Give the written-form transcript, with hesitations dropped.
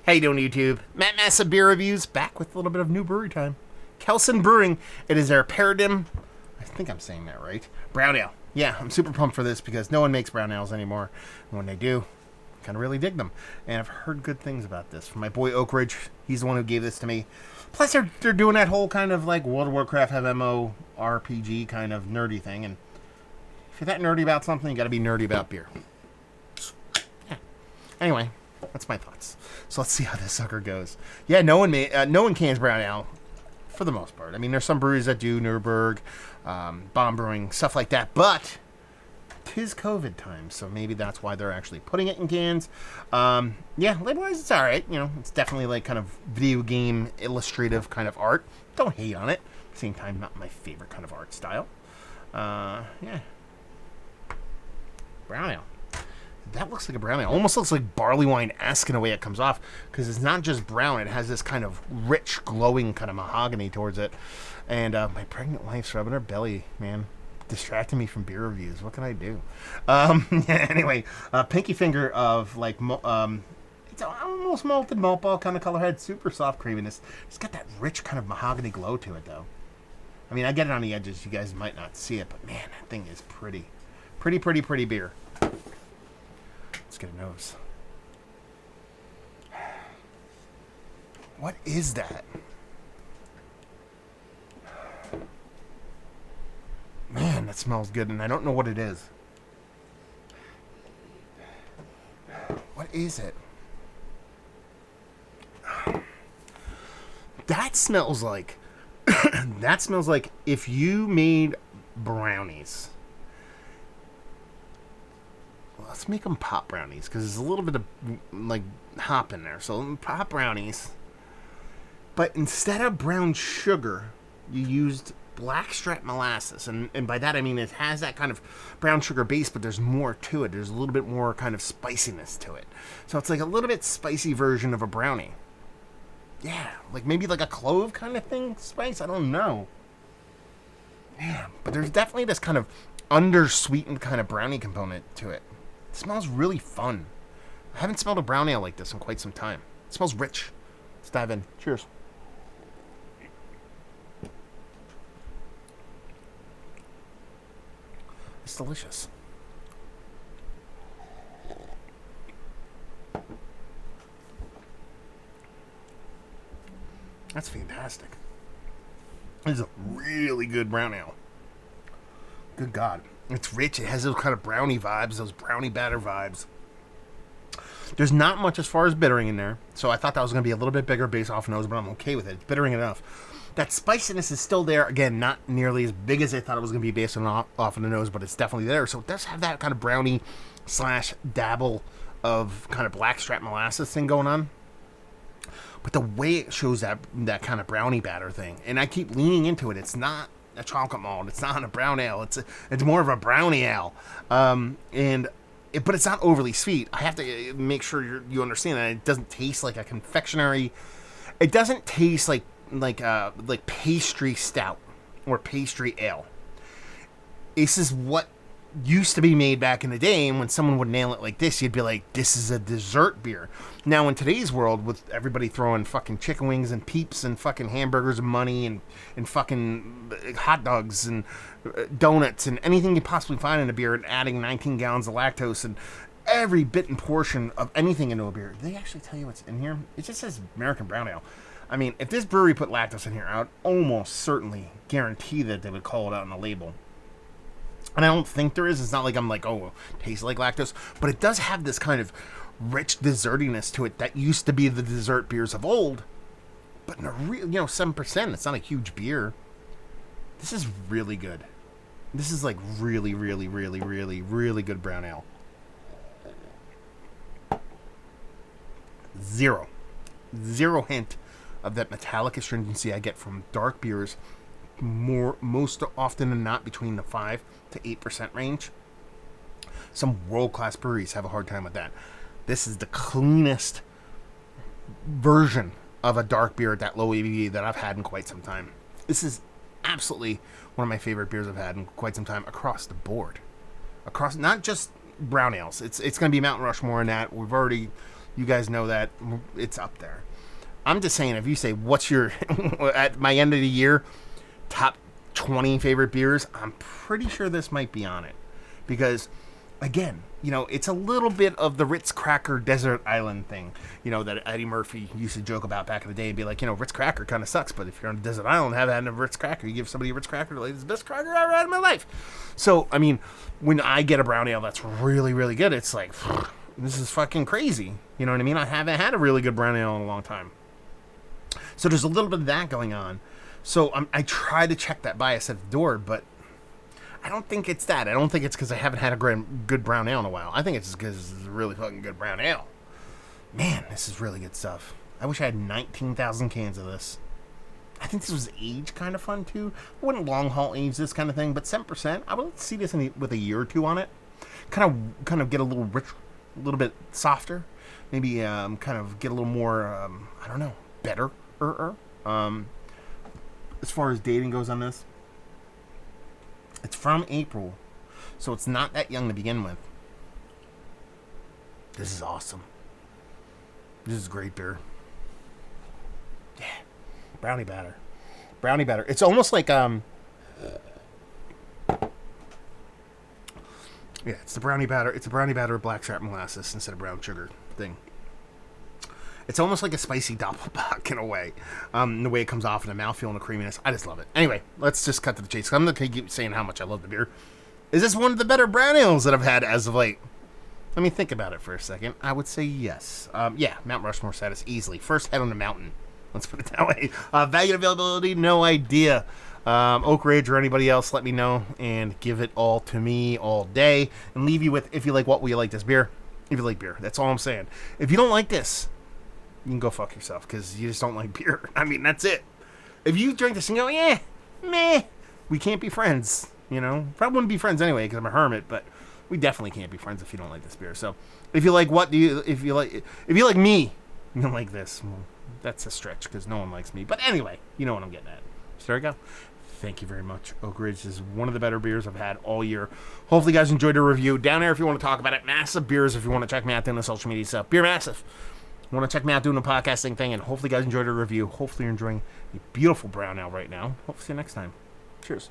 How you doing, YouTube? Matt Massa Beer Reviews, back with a little bit of new brewery time. Kelsen Brewing, it is their Paradigm, I think I'm saying that right, brown ale. Yeah, I'm super pumped for this because no one makes brown ales anymore. And when they do, I kind of really dig them. And I've heard good things about this from my boy Oak Ridge. He's the one who gave this to me. Plus, they're doing that whole kind of like World of Warcraft MMO RPG kind of nerdy thing. And if you're that nerdy about something, you got to be nerdy about beer. Yeah. Anyway, that's my thoughts. So let's see how this sucker goes. Yeah, no one cans brown ale for the most part. I mean, there's some breweries that do, Nuremberg, Bomb Brewing, stuff like that. But 'tis COVID time, so maybe that's why they're actually putting it in cans. Yeah, label-wise, it's all right. You know, it's definitely like kind of video game illustrative kind of art. Don't hate on it. At the same time, not my favorite kind of art style. Yeah. Brown ale. That looks like a brown ale. Almost looks like barley wine-esque in a way it comes off, because it's not just brown. It has this kind of rich, glowing kind of mahogany towards it. And my pregnant wife's rubbing her belly, man. Distracting me from beer reviews. What can I do? Anyway, pinky finger of like, it's almost malted malt ball kind of color head. Super soft creaminess. It's got that rich kind of mahogany glow to it, though. I mean, I get it on the edges. You guys might not see it, but man, that thing is pretty. Pretty beer. Let's get a nose. What is that? Man, that smells good, and I don't know what it is. What is it? That smells like... that smells like if you made brownies. Let's make them pop brownies, because there's a little bit of, like, hop in there. So, pop brownies. But instead of brown sugar, you used blackstrap molasses. And by that, I mean it has that kind of brown sugar base, but there's more to it. There's a little bit more kind of spiciness to it. So, it's like a little bit spicy version of a brownie. Yeah, like maybe like a clove kind of thing, spice? I don't know. Yeah, but there's definitely this kind of undersweetened kind of brownie component to it. It smells really fun. I haven't smelled a brown ale like this in quite some time. It smells rich. Let's dive in. Cheers. It's delicious. That's fantastic. This is a really good brown ale. Good God. It's rich. It has those kind of brownie vibes, those brownie batter vibes. There's not much as far as bittering in there, so I thought that was going to be a little bit bigger base off nose, but I'm okay with it. It's bittering enough. That spiciness is still there. Again, not nearly as big as I thought it was going to be based on off in the nose, but it's definitely there. So it does have that kind of brownie / dabble of kind of blackstrap molasses thing going on. But the way it shows that kind of brownie batter thing, and I keep leaning into it, it's not a chocolate malt, it's not a brown ale, it's more of a brownie ale, but it's not overly sweet. I have to make sure you understand that it doesn't taste like a confectionery. It doesn't taste like pastry stout or pastry ale. This is what used to be made back in the day, and when someone would nail it like this, you'd be like, this is a dessert beer. Now in today's world, with everybody throwing fucking chicken wings and Peeps and fucking hamburgers and money and fucking hot dogs and donuts and anything you possibly find in a beer, and adding 19 gallons of lactose and every bit and portion of anything into a beer, they actually tell you what's in here. It just says American brown ale. I mean, if this brewery put lactose in here, I would almost certainly guarantee that they would call it out on the label. And I don't think there is. It's not like I'm like, oh, it tastes like lactose. But it does have this kind of rich dessertiness to it that used to be the dessert beers of old. But in a real, 7%. It's not a huge beer. This is really good. This is like really good brown ale. Zero hint of that metallic astringency I get from dark beers. Most often than not between the 5 to 8% range. Some world-class breweries have a hard time with that. This is the cleanest version of a dark beer at that low ABV that I've had in quite some time. This is absolutely one of my favorite beers I've had in quite some time across the board. Across, not just brown ales. It's going to be Mountain Rushmore in that. We've already You guys know that it's up there. I'm just saying, if you say, what's your, at my end of the year, top 20 favorite beers, I'm pretty sure this might be on it. Because, again, it's a little bit of the Ritz Cracker Desert Island thing, that Eddie Murphy used to joke about back in the day and be like, Ritz Cracker kind of sucks, but if you're on a desert island, haven't had a Ritz Cracker, you give somebody a Ritz Cracker, like, it's the best cracker I've ever had in my life. So, I mean, when I get a brown ale that's really, really good, it's like, this is fucking crazy. You know what I mean? I haven't had a really good brown ale in a long time. So there's a little bit of that going on. So I try to check that bias at the door, but I don't think it's that. I don't think it's because I haven't had a good brown ale in a while. I think it's just because it's a really fucking good brown ale. Man, this is really good stuff. I wish I had 19,000 cans of this. I think this was aged kind of fun, too. I wouldn't long haul age this kind of thing, but 7%, I would see this with a year or two on it. Kind of get a little rich, a little bit softer. Maybe kind of get a little more, I don't know, better. As far as dating goes on this, it's from April, so it's not that young to begin with. This is awesome. This is great beer. Yeah, brownie batter. It's almost like yeah, it's the brownie batter. It's a brownie batter with blackstrap molasses instead of brown sugar thing. It's almost like a spicy doppelbock in a way. The way it comes off in the mouthfeel and the creaminess. I just love it. Anyway, let's just cut to the chase. I'm going to keep saying how much I love the beer. Is this one of the better brown ales that I've had as of late? Let me think about it for a second. I would say yes. Yeah, Mount Rushmore status easily. First head on the mountain. Let's put it that way. Value and availability, no idea. Oak Ridge or anybody else, let me know. And give it all to me all day. And leave you with, if you like what, will you like this beer? If you like beer. That's all I'm saying. If you don't like this, you can go fuck yourself because you just don't like beer. I mean, that's it. If you drink this and go, yeah, meh, we can't be friends. Probably wouldn't be friends anyway because I'm a hermit, but we definitely can't be friends if you don't like this beer. So, if you like if you like me, you don't like this. Well, that's a stretch because no one likes me. But anyway, you know what I'm getting at. So there you go. Thank you very much. Oak Ridge is one of the better beers I've had all year. Hopefully, you guys enjoyed the review. Down there, if you want to talk about it, Massive Beers. If you want to check me out doing the social media stuff, Beer Massive. Want to check me out doing the podcasting thing, and hopefully you guys enjoyed the review. Hopefully you're enjoying a beautiful brown ale right now. Hope to see you next time. Cheers.